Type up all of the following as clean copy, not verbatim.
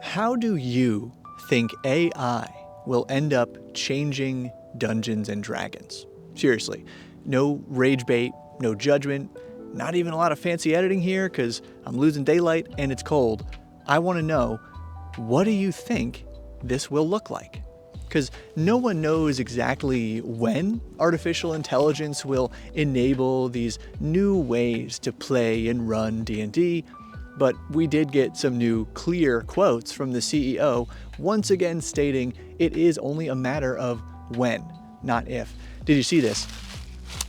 How do you think AI will end up changing Dungeons and Dragons? Seriously, no rage bait, no judgment, not even a lot of fancy editing here because I'm losing daylight and it's cold. I want to know, what do you think this will look like? Because no one knows exactly when artificial intelligence will enable these new ways to play and run D&D, but we did get some new clear quotes from the CEO, once again stating it is only a matter of when, not if. Did you see this?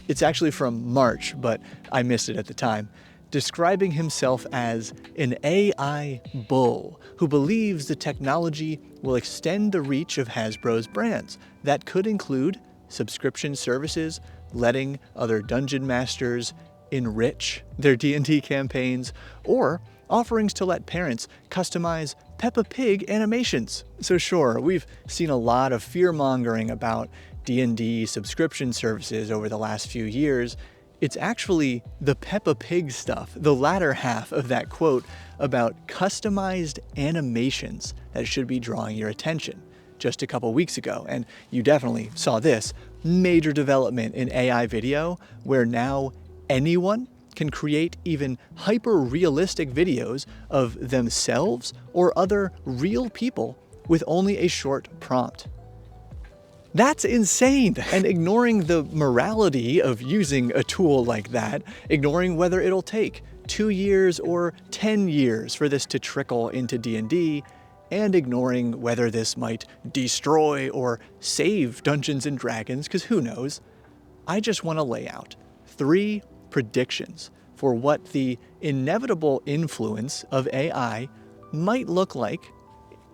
It's actually from March, but I missed it at the time. Describing himself as an AI bull who believes the technology will extend the reach of Hasbro's brands. That could include subscription services, letting other dungeon masters enrich their D&D campaigns, or offerings to let parents customize Peppa Pig animations. So sure, we've seen a lot of fear-mongering about D&D subscription services over the last few years. It's actually the Peppa Pig stuff, the latter half of that quote about customized animations that should be drawing your attention just a couple weeks ago. And you definitely saw this major development in AI video where now anyone can create even hyper-realistic videos of themselves or other real people with only a short prompt. That's insane! And ignoring the morality of using a tool like that, ignoring whether it'll take 2 years or 10 years for this to trickle into D&D, and ignoring whether this might destroy or save Dungeons and Dragons, because who knows, I just want to lay out 3 predictions for what the inevitable influence of AI might look like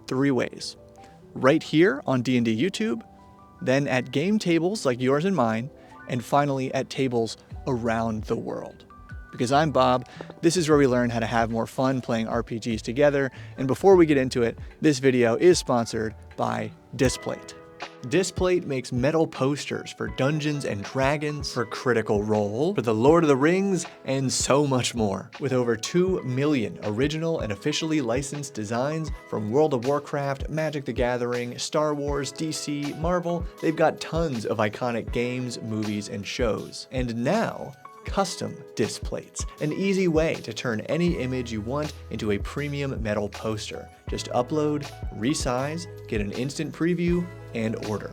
3 ways. Right here on D&D YouTube, then at game tables like yours and mine, and finally at tables around the world. Because I'm Bob, this is where we learn how to have more fun playing RPGs together, and before we get into it, this video is sponsored by Displate. Displate makes metal posters for Dungeons and Dragons, for Critical Role, for The Lord of the Rings, and so much more. With over 2 million original and officially licensed designs from World of Warcraft, Magic the Gathering, Star Wars, DC, Marvel, they've got tons of iconic games, movies, and shows. And now, custom displates, an easy way to turn any image you want into a premium metal poster. Just upload, resize, get an instant preview, and order.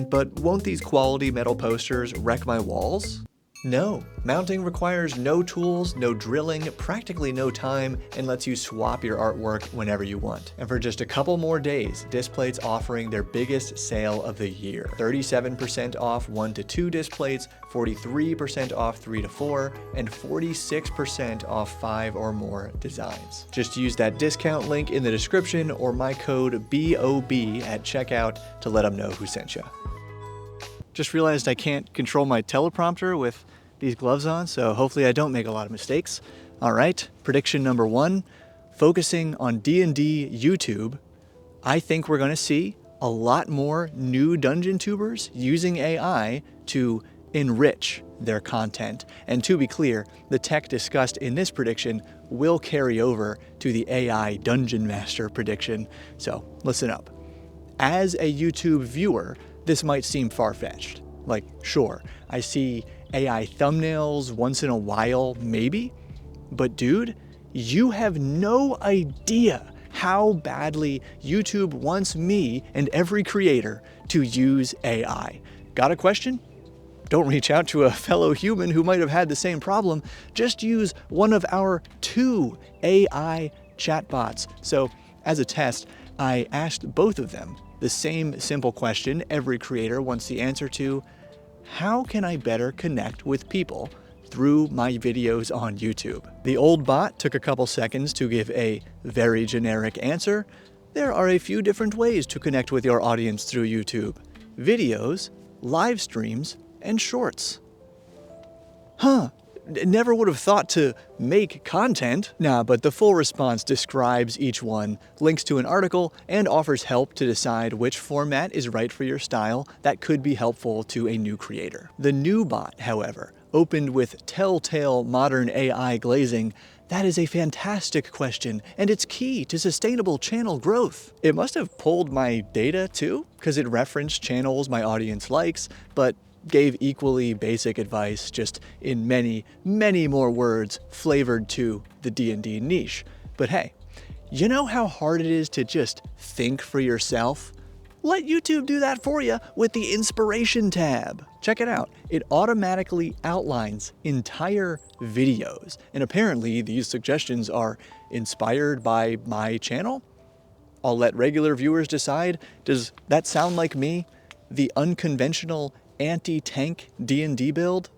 But won't these quality metal posters wreck my walls? No. Mounting requires no tools, no drilling, practically no time, and lets you swap your artwork whenever you want. And for just a couple more days, Displate's offering their biggest sale of the year. 37% off 1 to 2 displates, 43% off 3 to 4, and 46% off 5 or more designs. Just use that discount link in the description or my code BOB at checkout to let them know who sent you. Just realized I can't control my teleprompter with these gloves on, so hopefully I don't make a lot of mistakes. All right, prediction number 1, focusing on D&D YouTube, I think we're going to see a lot more new dungeon tubers using AI to enrich their content. And to be clear, the tech discussed in this prediction will carry over to the AI Dungeon Master prediction, so listen up. As a YouTube viewer, this might seem far-fetched. Like, sure, I see AI thumbnails once in a while, maybe, but dude, you have no idea how badly YouTube wants me and every creator to use AI. Got a question? Don't reach out to a fellow human who might have had the same problem. Just use one of our 2 AI chatbots. So, as a test, I asked both of them the same simple question every creator wants the answer to: how can I better connect with people through my videos on YouTube? The old bot took a couple seconds to give a very generic answer. There are a few different ways to connect with your audience through YouTube: videos, live streams, and shorts. Never would have thought to make content. Nah, but the full response describes each one, links to an article, and offers help to decide which format is right for your style that could be helpful to a new creator. The new bot, however, opened with telltale modern AI glazing That is a fantastic question, and it's key to sustainable channel growth. It must have pulled my data too, because it referenced channels my audience likes, but gave equally basic advice, just in many, many more words flavored to the D&D niche. But hey, you know how hard it is to just think for yourself? Let YouTube do that for you with the Inspiration tab. Check it out. It automatically outlines entire videos. And apparently these suggestions are inspired by my channel. I'll let regular viewers decide. Does that sound like me? The unconventional anti-tank D&D build?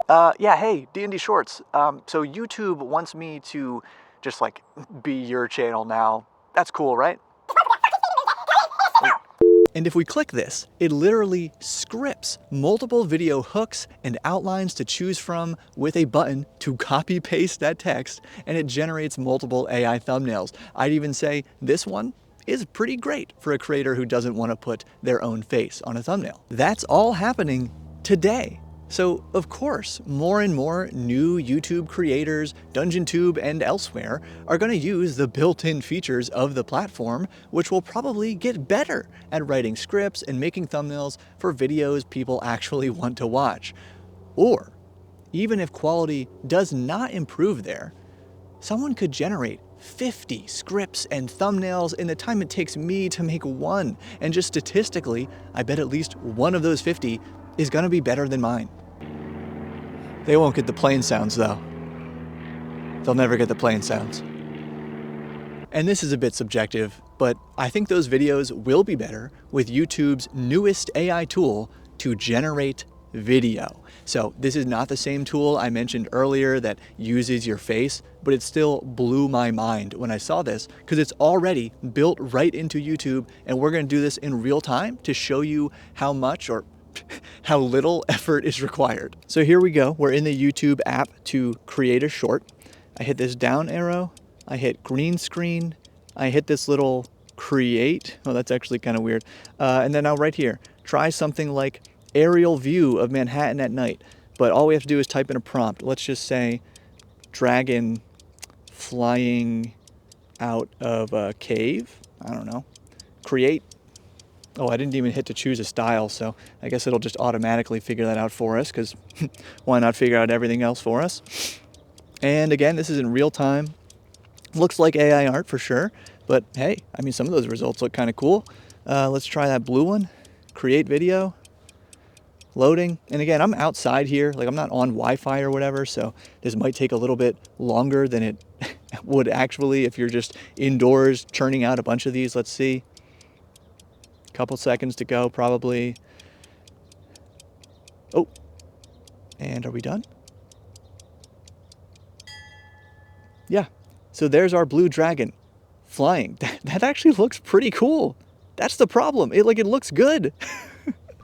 Yeah, hey, D&D Shorts. So YouTube wants me to just like be your channel now. That's cool, right? And if we click this, it literally scripts multiple video hooks and outlines to choose from with a button to copy paste that text, and it generates multiple AI thumbnails. I'd even say this one is pretty great for a creator who doesn't want to put their own face on a thumbnail. That's all happening today. So, of course, more and more new YouTube creators, DungeonTube and elsewhere, are going to use the built-in features of the platform, which will probably get better at writing scripts and making thumbnails for videos people actually want to watch. Or, even if quality does not improve there, someone could generate 50 scripts and thumbnails in the time it takes me to make one. And just statistically, I bet at least one of those 50 is going to be better than mine. They won't get the plane sounds though. They'll never get the plane sounds. And this is a bit subjective, but I think those videos will be better with YouTube's newest AI tool to generate video. So this is not the same tool I mentioned earlier that uses your face, but it still blew my mind when I saw this because it's already built right into YouTube, and we're going to do this in real time to show you how much or how little effort is required. So here we go. We're in the YouTube app to create a short. I hit this down arrow. I hit green screen. I hit this little create. Oh, that's actually kind of weird. And then now right here, try something like aerial view of Manhattan at night. But all we have to do is type in a prompt. Let's just say dragon flying out of a cave. I don't know. Create. Oh, I didn't even hit to choose a style, so I guess it'll just automatically figure that out for us, because why not figure out everything else for us? And again, this is in real time. Looks like AI art for sure, but hey, I mean, some of those results look kind of cool. Let's try that blue one. Create video. Loading. And again, I'm outside here, like I'm not on Wi-Fi or whatever, so this might take a little bit longer than it would actually if you're just indoors churning out a bunch of these. Let's see. Couple seconds to go, probably. Oh, and are we done? Yeah, so there's our blue dragon flying. That actually looks pretty cool. That's the problem. It looks good.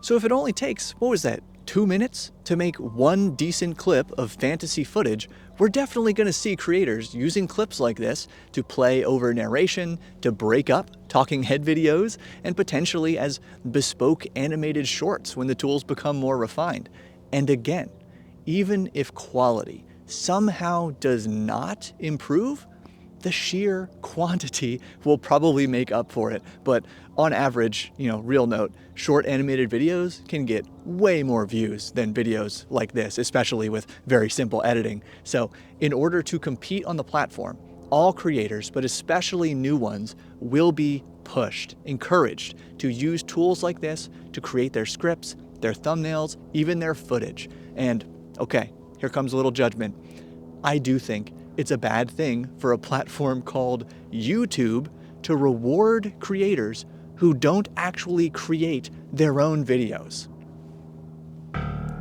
So if it only takes, what was that, 2 minutes to make one decent clip of fantasy footage, we're definitely going to see creators using clips like this to play over narration, to break up talking head videos, and potentially as bespoke animated shorts when the tools become more refined. And again, even if quality somehow does not improve, the sheer quantity will probably make up for it. But on average, real note, short animated videos can get way more views than videos like this, especially with very simple editing. So in order to compete on the platform, all creators, but especially new ones, will be pushed, encouraged to use tools like this to create their scripts, their thumbnails, even their footage. And okay, here comes a little judgment. I do think it's a bad thing for a platform called YouTube to reward creators who don't actually create their own videos.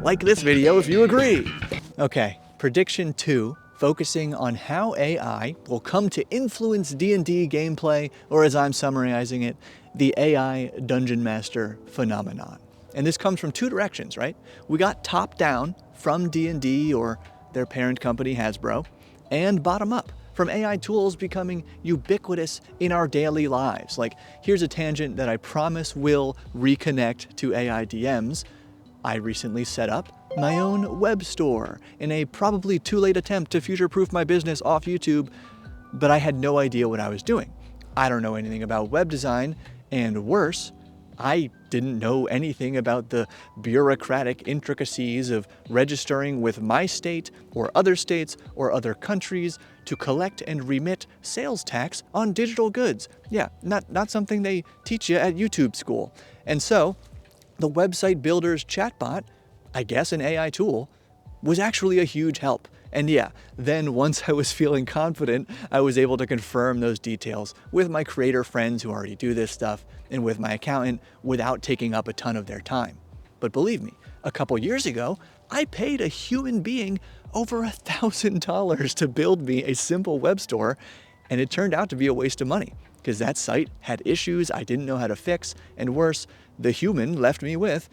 Like this video if you agree. Okay, prediction 2, focusing on how AI will come to influence D&D gameplay, or as I'm summarizing it, the AI Dungeon Master phenomenon. And this comes from 2 directions, right? We got top down from D&D or their parent company Hasbro, and bottom up from AI tools becoming ubiquitous in our daily lives. Like, here's a tangent that I promise will reconnect to AI DMs. I recently set up my own web store in a probably too late attempt to future-proof my business off YouTube, but I had no idea what I was doing. I don't know anything about web design, and worse, I didn't know anything about the bureaucratic intricacies of registering with my state or other countries to collect and remit sales tax on digital goods. Yeah, not something they teach you at YouTube school. And so, the website builder's chatbot, I guess an AI tool, was actually a huge help. And yeah, then once I was feeling confident, I was able to confirm those details with my creator friends who already do this stuff and with my accountant without taking up a ton of their time. But believe me, a couple years ago, I paid a human being over $1,000 to build me a simple web store, and it turned out to be a waste of money because that site had issues I didn't know how to fix, and worse, the human left me with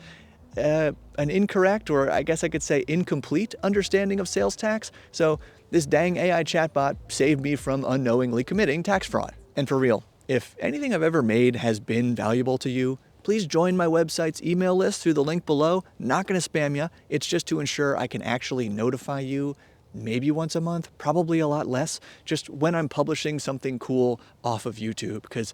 an incorrect, or I guess I could say incomplete, understanding of sales tax. So this dang AI chatbot saved me from unknowingly committing tax fraud. And for real, if anything I've ever made has been valuable to you, please join my website's email list through the link below. Not going to spam you. It's just to ensure I can actually notify you maybe once a month, probably a lot less, just when I'm publishing something cool off of YouTube, because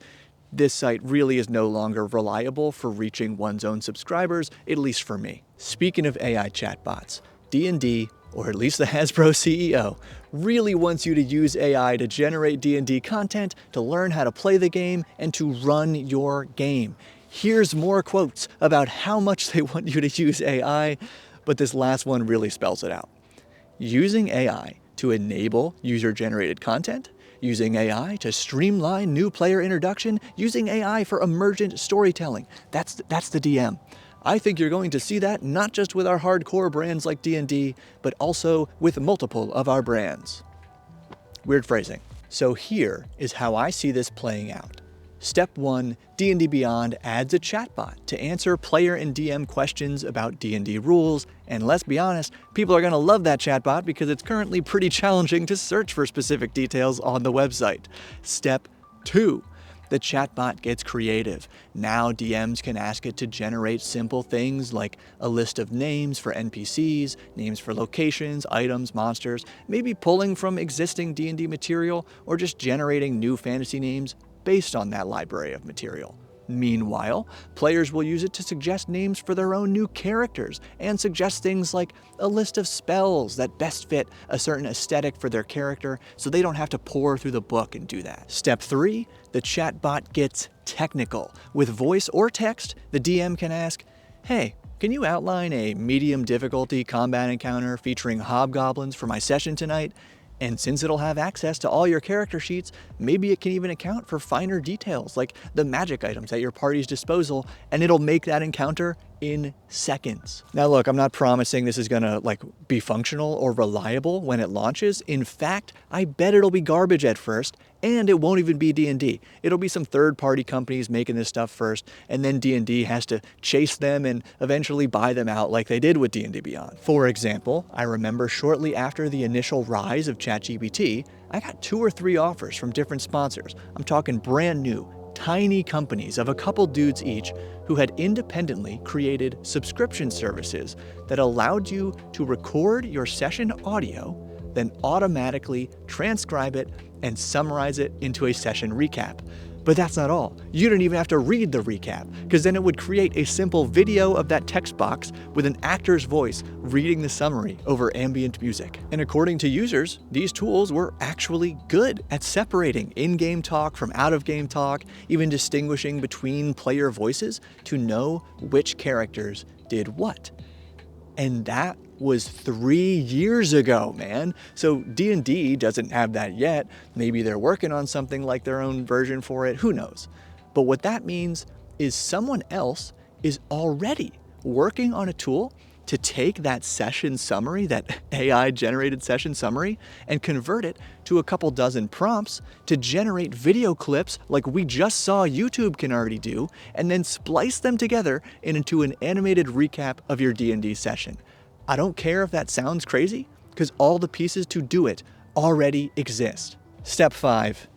this site really is no longer reliable for reaching one's own subscribers, at least for me. Speaking of AI chatbots, D&D, or at least the Hasbro CEO, really wants you to use AI to generate D&D content, to learn how to play the game, and to run your game. Here's more quotes about how much they want you to use AI, but this last one really spells it out. Using AI to enable user-generated content, using AI to streamline new player introduction, using AI for emergent storytelling. That's the DM. I think you're going to see that not just with our hardcore brands like D&D, but also with multiple of our brands. Weird phrasing. So here is how I see this playing out. Step 1, D&D Beyond adds a chatbot to answer player and DM questions about D&D rules, and let's be honest, people are going to love that chatbot because it's currently pretty challenging to search for specific details on the website. Step 2, the chatbot gets creative. Now DMs can ask it to generate simple things like a list of names for NPCs, names for locations, items, monsters, maybe pulling from existing D&D material, or just generating new fantasy names based on that library of material. Meanwhile, players will use it to suggest names for their own new characters and suggest things like a list of spells that best fit a certain aesthetic for their character so they don't have to pore through the book and do that. Step 3, the chatbot gets technical. With voice or text, the DM can ask, "Hey, can you outline a medium difficulty combat encounter featuring hobgoblins for my session tonight?" And since it'll have access to all your character sheets, maybe it can even account for finer details like the magic items at your party's disposal, and it'll make that encounter in seconds. Now look, I'm not promising this is gonna be functional or reliable when it launches. In fact, I bet it'll be garbage at first, and it won't even be D&D. It'll be some third-party companies making this stuff first, and then D&D has to chase them and eventually buy them out like they did with D&D Beyond. For example, I remember shortly after the initial rise of ChatGPT, I got 2 or 3 offers from different sponsors. I'm talking brand new, tiny companies of a couple dudes each who had independently created subscription services that allowed you to record your session audio, then automatically transcribe it and summarize it into a session recap. But that's not all. You don't even have to read the recap, because then it would create a simple video of that text box with an actor's voice reading the summary over ambient music. And according to users, these tools were actually good at separating in-game talk from out-of-game talk, even distinguishing between player voices to know which characters did what. And that was 3 years ago, man. So D&D doesn't have that yet. Maybe they're working on something like their own version for it, who knows? But what that means is someone else is already working on a tool to take that session summary, that AI-generated session summary, and convert it to a couple dozen prompts to generate video clips like we just saw YouTube can already do, and then splice them together into an animated recap of your D&D session. I don't care if that sounds crazy, because all the pieces to do it already exist. Step 5.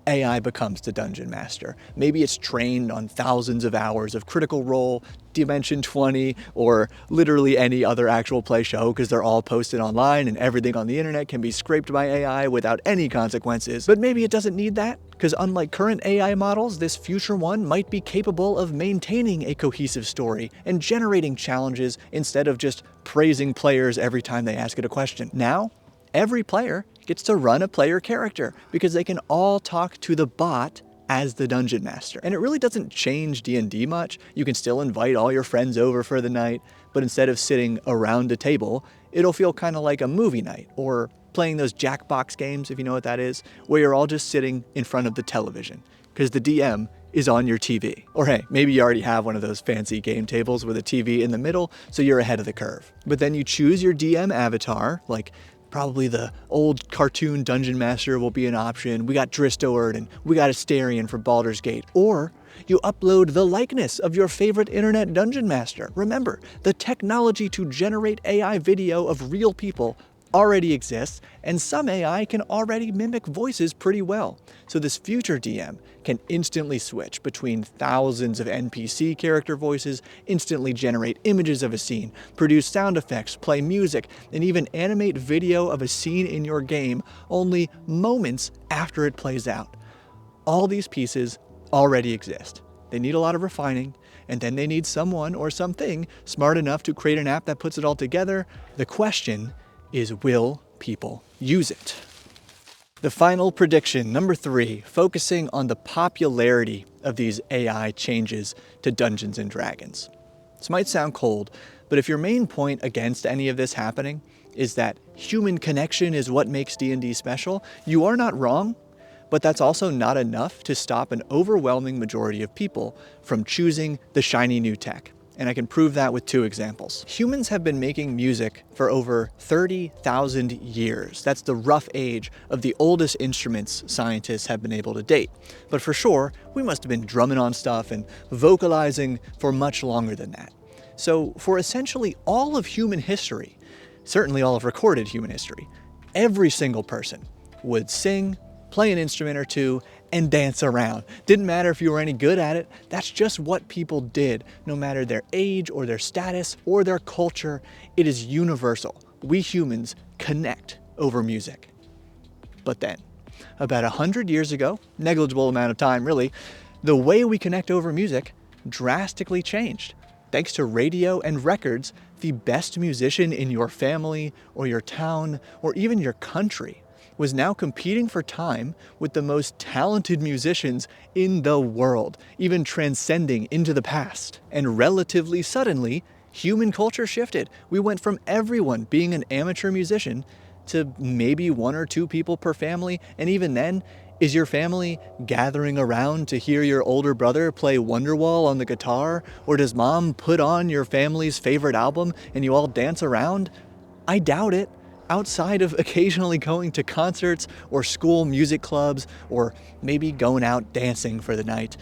AI becomes the Dungeon Master. Maybe it's trained on thousands of hours of Critical Role, Dimension 20, or literally any other actual play show, because they're all posted online and everything on the internet can be scraped by AI without any consequences. But maybe it doesn't need that, because unlike current AI models, this future one might be capable of maintaining a cohesive story and generating challenges instead of just praising players every time they ask it a question. Now, every player gets to run a player character because they can all talk to the bot as the Dungeon Master. And it really doesn't change D&D much. You can still invite all your friends over for the night, but instead of sitting around a table, it'll feel kind of like a movie night or playing those Jackbox games, if you know what that is, where you're all just sitting in front of the television because the DM is on your TV. Or hey, maybe you already have one of those fancy game tables with a TV in the middle, so you're ahead of the curve. But then you choose your DM avatar, like probably the old cartoon Dungeon Master will be an option. We got Dristoord and we got Asterion for Baldur's Gate. Or you upload the likeness of your favorite internet Dungeon Master. Remember, the technology to generate AI video of real people already exists, and some AI can already mimic voices pretty well. So this future DM can instantly switch between thousands of NPC character voices, instantly generate images of a scene, produce sound effects, play music, and even animate video of a scene in your game only moments after it plays out. All these pieces already exist. They need a lot of refining, and then they need someone or something smart enough to create an app that puts it all together. The question is, will people use it? The final prediction, number 3, focusing on the popularity of these AI changes to Dungeons & Dragons. This might sound cold, but if your main point against any of this happening is that human connection is what makes D&D special, you are not wrong, but that's also not enough to stop an overwhelming majority of people from choosing the shiny new tech. And I can prove that with 2 examples. Humans have been making music for over 30,000 years. That's the rough age of the oldest instruments scientists have been able to date. But for sure, we must have been drumming on stuff and vocalizing for much longer than that. So for essentially all of human history, certainly all of recorded human history, every single person would sing, play an instrument or two, and dance around. Didn't matter if you were any good at it, that's just what people did, no matter their age or their status or their culture. It is universal. We humans connect over music. But then, about 100 years ago, negligible amount of time really, the way we connect over music drastically changed. Thanks to radio and records, the best musician in your family or your town or even your country was now competing for time with the most talented musicians in the world, even transcending into the past. And relatively suddenly, human culture shifted. We went from everyone being an amateur musician to maybe 1 or 2 people per family, and even then, is your family gathering around to hear your older brother play Wonderwall on the guitar? Or does mom put on your family's favorite album and you all dance around? I doubt it. Outside of occasionally going to concerts or school music clubs or maybe going out dancing for the night,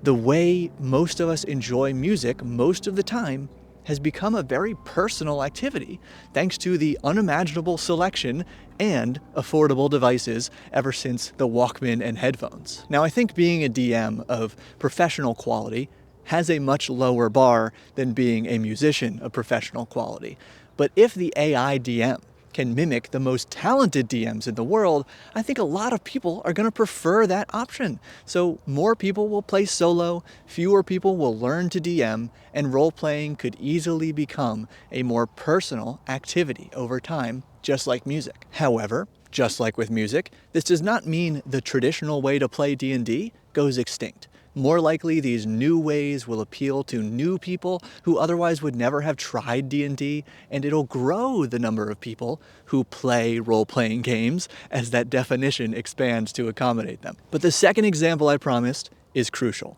the way most of us enjoy music most of the time has become a very personal activity thanks to the unimaginable selection and affordable devices ever since the Walkman and headphones. Now, I think being a DM of professional quality has a much lower bar than being a musician of professional quality. But if the AI DM can mimic the most talented DMs in the world, I think a lot of people are going to prefer that option. So more people will play solo, fewer people will learn to DM, and role-playing could easily become a more personal activity over time, just like music. However, just like with music, this does not mean the traditional way to play D&D goes extinct. More likely, these new ways will appeal to new people who otherwise would never have tried D&D, and it'll grow the number of people who play role-playing games as that definition expands to accommodate them. But the second example I promised is crucial.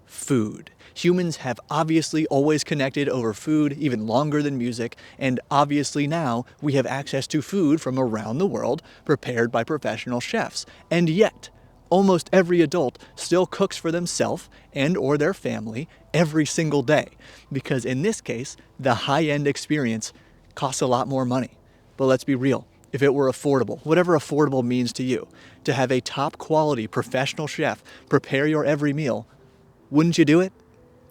Food. Humans have obviously always connected over food, even longer than music, and obviously now we have access to food from around the world prepared by professional chefs. And yet, almost every adult still cooks for themselves and or their family every single day, because in this case, the high-end experience costs a lot more money. But let's be real, if it were affordable, whatever affordable means to you, to have a top quality professional chef prepare your every meal, wouldn't you do it?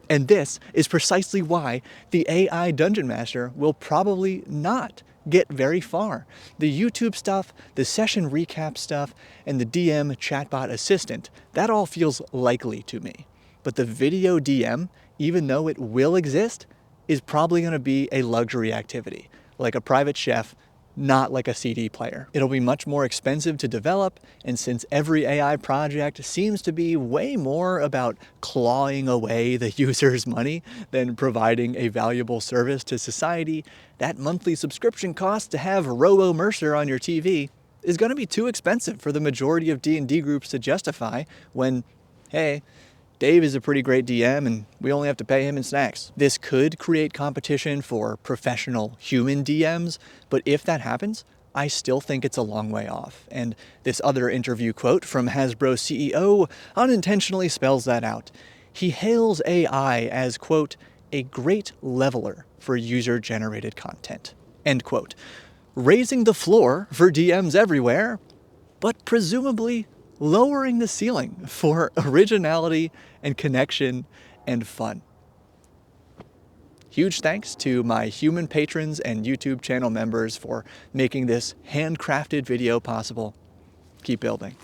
And this is precisely why the AI Dungeon Master will probably not get very far. The YouTube stuff, the session recap stuff, and the DM chatbot assistant, that all feels likely to me. But the video DM, even though it will exist, is probably going to be a luxury activity, like a private chef, not like a CD player. It'll be much more expensive to develop, and since every AI project seems to be way more about clawing away the user's money than providing a valuable service to society, that monthly subscription cost to have Robo Mercer on your TV is going to be too expensive for the majority of D&D groups to justify when, hey, Dave is a pretty great DM and we only have to pay him in snacks. This could create competition for professional human DMs, but if that happens, I still think it's a long way off. And this other interview quote from Hasbro CEO unintentionally spells that out. He hails AI as, quote, a great leveler for user-generated content, end quote. Raising the floor for DMs everywhere, but presumably lowering the ceiling for originality and connection and fun. Huge thanks to my human patrons and YouTube channel members for making this handcrafted video possible. Keep building.